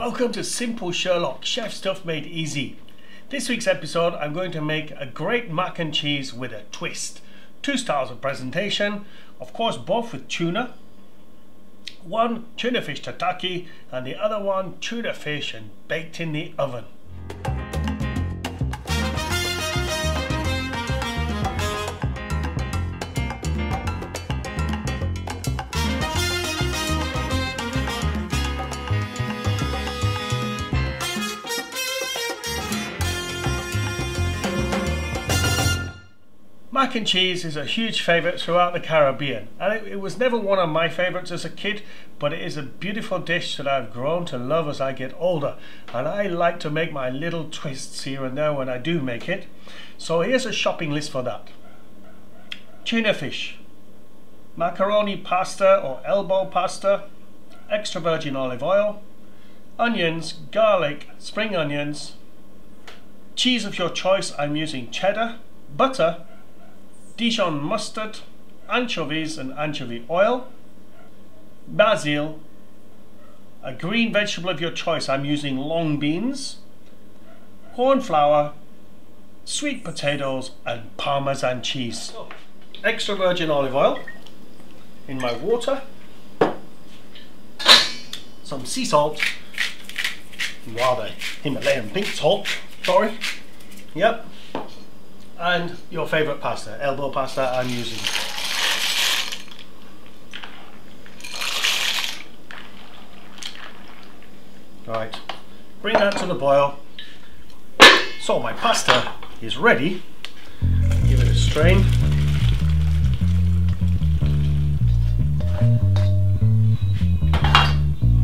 Welcome to Simple Sherlock, chef stuff made easy. This week's episode I'm going to make a great mac and cheese with a twist. Two styles of presentation, of course both with tuna. One tuna fish tataki and the other one tuna fish and baked in the oven. Mac and cheese is a huge favourite throughout the Caribbean, and it was never one of my favourites as a kid, but it is a beautiful dish that I've grown to love as I get older, and I like to make my little twists here and there when I do make it. So here's a shopping list for that. Tuna fish, macaroni pasta or elbow pasta, extra virgin olive oil, onions, garlic, spring onions, cheese of your choice, I'm using cheddar, butter, Dijon mustard, anchovies and anchovy oil, basil, a green vegetable of your choice, I'm using long beans, corn flour, sweet potatoes and Parmesan cheese. Extra virgin olive oil in my water, some sea salt, rather Himalayan pink salt, sorry, yep. And your favourite pasta, elbow pasta I'm using. Right, bring that to the boil. So my pasta is ready. Give it a strain.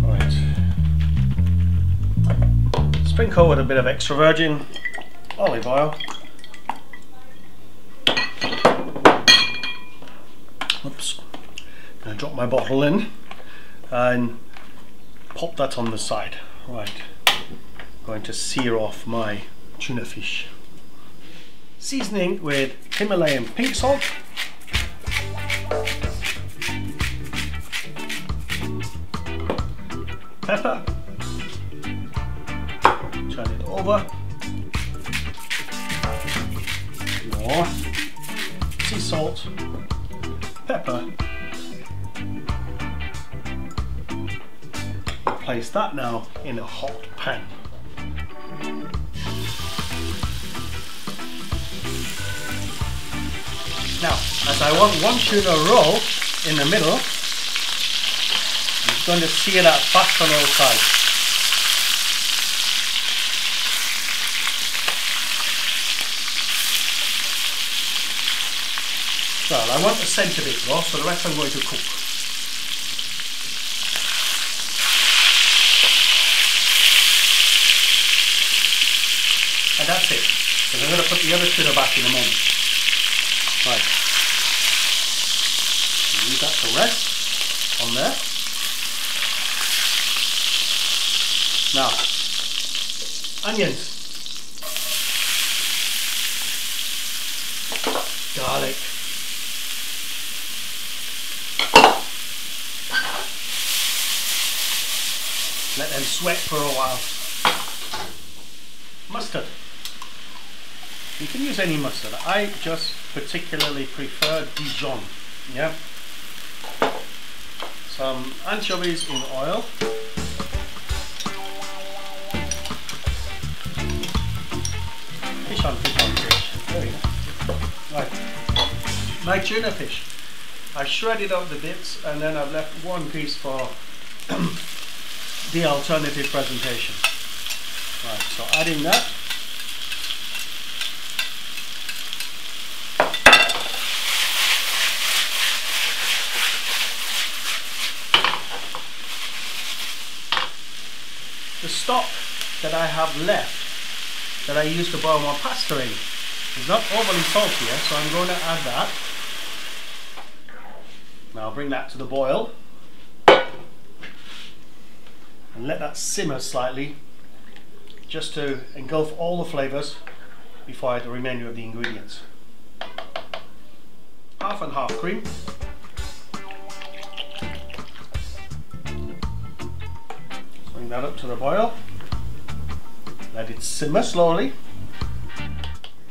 Right. Sprinkle with a bit of extra virgin olive oil. Oops, I'm going to drop my bottle in and pop that on the side. Right, going to sear off my tuna fish. Seasoning with Himalayan pink salt, pepper, turn it over, more sea salt, pepper. Place that now in a hot pan. Now, as I want one tuna roll in the middle, I'm going to sear that fast on all sides. Well, I want the centre bit raw, so the rest I'm going to cook. And that's it, because I'm going to put the other tuna back in a moment. Right. Leave that to rest on there. Now, onions, garlic, let them sweat for a while. Mustard. You can use any mustard. I just particularly prefer Dijon. Yeah. Some anchovies in oil. Fish on fish. Very nice. Right. My tuna fish. I shredded up the bits and then I've left one piece for the alternative presentation. Right, so adding that. The stock that I have left that I used to boil my pasta in is not overly salty yet, so I'm going to add that. Now I'll bring that to the boil and let that simmer slightly just to engulf all the flavours before I add the remainder of the ingredients. Half and half cream. Bring that up to the boil. Let it simmer slowly.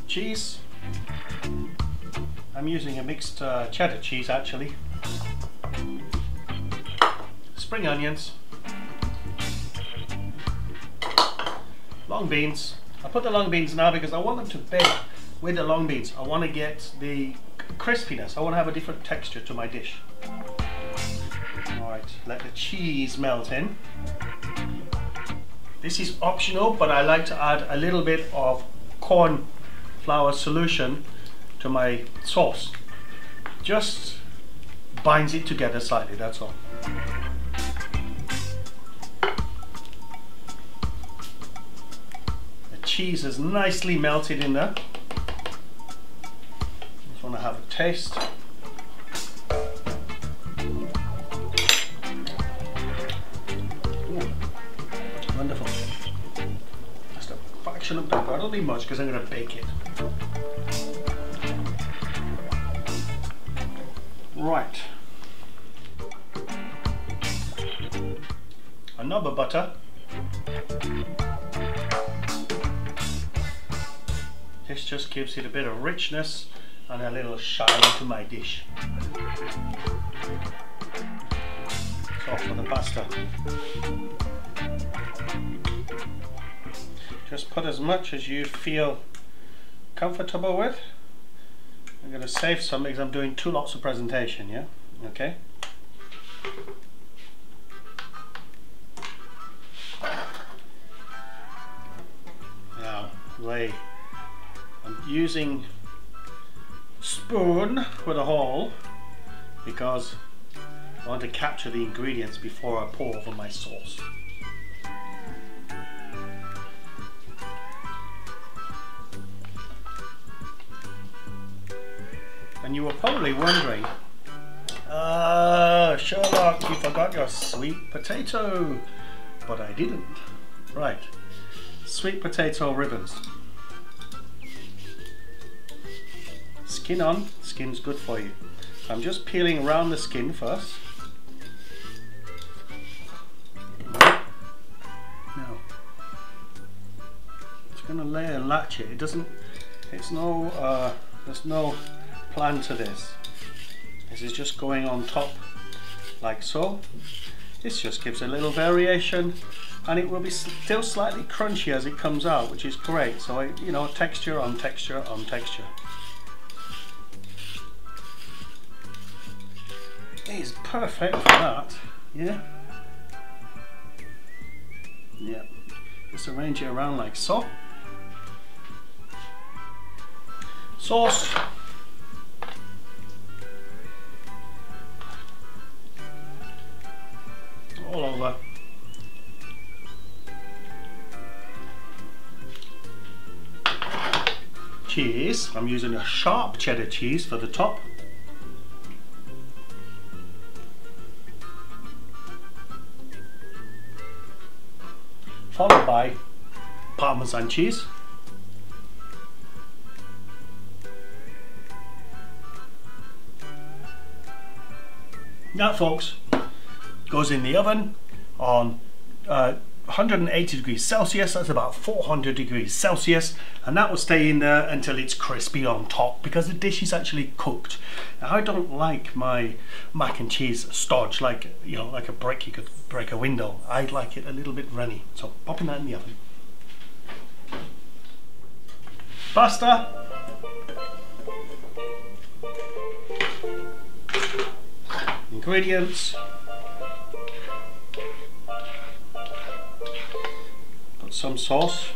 Cheese. I'm using a mixed cheddar cheese actually. Spring onions. Long beans. I put the long beans now because I want them to bake with the long beans. I want to get the crispiness. I want to have a different texture to my dish. Alright, let the cheese melt in. This is optional, but I like to add a little bit of corn flour solution to my sauce. Just binds it together slightly, that's all. The cheese is nicely melted in there. Just want to have a taste. Ooh, wonderful. Just a fraction of pepper. I don't need much because I'm going to bake it. Right. Another butter. This just gives it a bit of richness and a little shine to my dish. So for the pasta. Just put as much as you feel comfortable with. I'm going to save some because I'm doing 2 lots of presentation, yeah? Okay. Now, I'm using spoon with a hole because I want to capture the ingredients before I pour over my sauce. And you were probably wondering, Sherlock, you forgot your sweet potato. But I didn't. Right, sweet potato ribbons. Skin on, skin's good for you. So I'm just peeling around the skin first. Now, it's going to layer latch it. There's no plan to this. This is just going on top like so. This just gives a little variation and it will be still slightly crunchy as it comes out, which is great. So you know, texture on texture on texture. It is perfect for that. Yeah. Yeah. Just arrange it around like so. Sauce. All over. Cheese. I'm using a sharp cheddar cheese for the top. Followed by Parmesan cheese. That, folks, goes in the oven on 180 degrees Celsius. That's about 400 degrees Celsius, and that will stay in there until it's crispy on top because the dish is actually cooked. Now, I don't like my mac and cheese stodge like, you know, like a brick you could break a window. I like it a little bit runny, so popping that in the oven. Pasta. Ingredients. Put some sauce.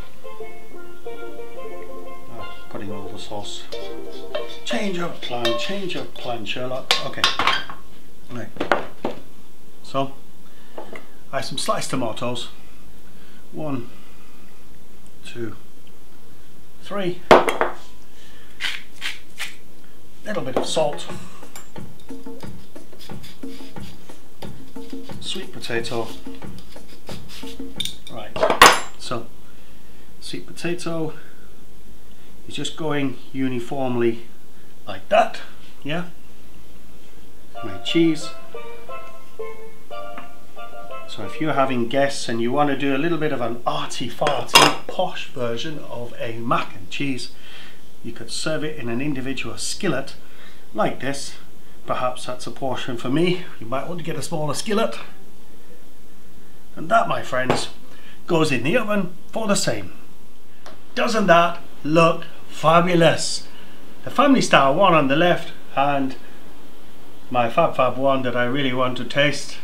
Oh, putting all the sauce. Change of plan, Sherlock. Okay. Right. So, I have some sliced tomatoes. 1, 2, 3. Little bit of salt. Sweet potato. Right, so sweet potato is just going uniformly like that, yeah. My cheese, So if you're having guests and you want to do a little bit of an arty-farty posh version of a mac and cheese, you could serve it in an individual skillet like this. Perhaps that's a portion for me. You might want to get a smaller skillet. And that, my friends, goes in the oven for the same. Doesn't that look fabulous? The family style one on the left, and my fab one that I really want to taste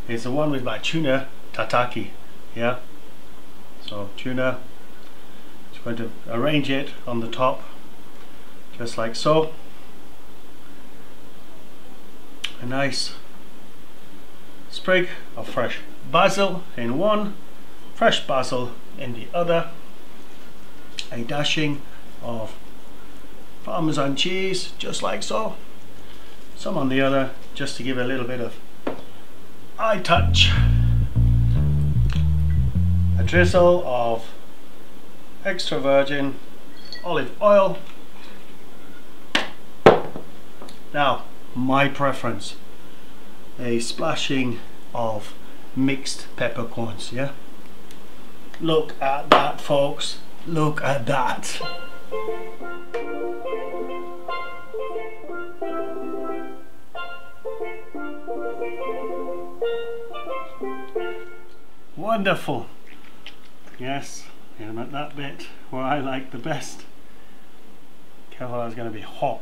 is the one with my tuna tataki. Yeah, so tuna, just going to arrange it on the top just like so. A nice sprig of fresh basil in one, fresh basil in the other, a dashing of Parmesan cheese just like so, some on the other just to give a little bit of eye touch, a drizzle of extra virgin olive oil. Now, my preference, a splashing of mixed peppercorns. Yeah, look at that, folks, look at that. Wonderful. Yes, I'm at that bit where I like the best. Careful, that's going to be hot.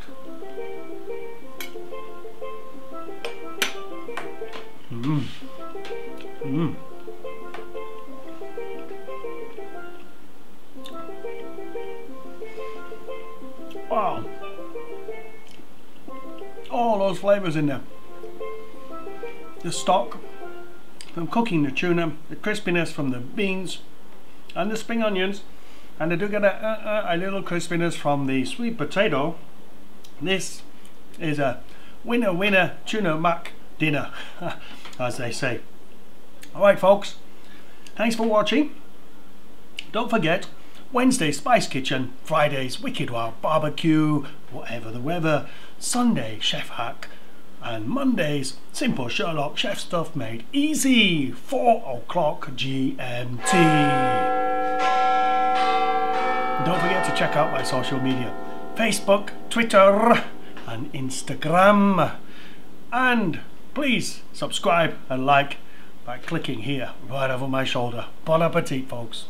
Mmm. Mmm. Wow. All those flavors in there. The stock from cooking the tuna, the crispiness from the beans and the spring onions, and I do get a little crispiness from the sweet potato. This is a winner tuna mac dinner, as they say. Alright folks, thanks for watching. Don't forget, Wednesday Spice Kitchen, Fridays Wicked Wild Barbecue, whatever the weather, Sunday Chef Hack, and Mondays Simple Sherlock Chef Stuff Made Easy, 4 o'clock GMT. Don't forget to check out my social media, Facebook, Twitter and Instagram, and please subscribe and like by clicking here right over my shoulder. Bon appetit, folks.